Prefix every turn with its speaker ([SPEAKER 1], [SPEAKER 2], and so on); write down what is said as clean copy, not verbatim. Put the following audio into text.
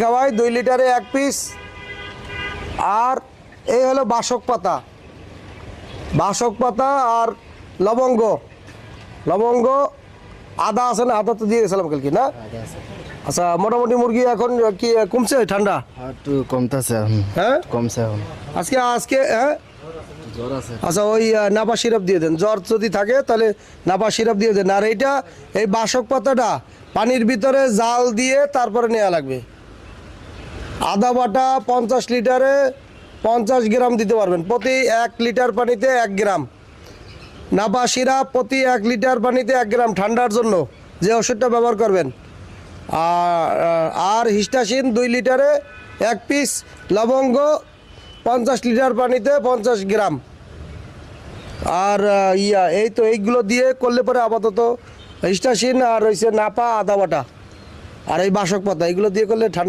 [SPEAKER 1] খাওয়াই 2 লিটারে 1 পিস। আর এই হলো বাসক পাতা, আর লবঙ্গ, আদা আছে না? আদা তো দিয়ে গেছিলাম কালকে না? আচ্ছা, মোটামুটি মুরগি এখন কি কমছে ঠান্ডা?
[SPEAKER 2] একটু কমতেছে এখন।
[SPEAKER 1] হ্যাঁ
[SPEAKER 2] কমছে এখন।
[SPEAKER 1] আজকে হ্যাঁ
[SPEAKER 2] জ্বর আছে।
[SPEAKER 1] আচ্ছা, ওই নাপা সিরাপ দিয়ে দেন, জ্বর যদি থাকে তাহলে নাপা সিরাপ দিয়ে দেন। আর এই বাসক পাতাটা পানির ভিতরে জাল দিয়ে তারপরে নেওয়া লাগবে। আদা বাটা 50 লিটারে 50 গ্রাম দিতে পারবেন, প্রতি 1 লিটার পানিতে 1 গ্রাম। নাপা সিরাপ প্রতি 1 লিটার পানিতে 1 গ্রাম, ঠান্ডার জন্য যে ওষুধটা ব্যবহার করবেন। আর হিস্টাসিন 2 লিটারে 1 পিস, লবঙ্গ 50 লিটার পানিতে 50 গ্রাম। আর এই তো এইগুলো দিয়ে করলে পরে আপাতত হিস্টাসিন আর হয়েছে নাপা, আদা বাটা আর এই বাসক পাতা, এগুলো দিয়ে করলে ঠান্ডা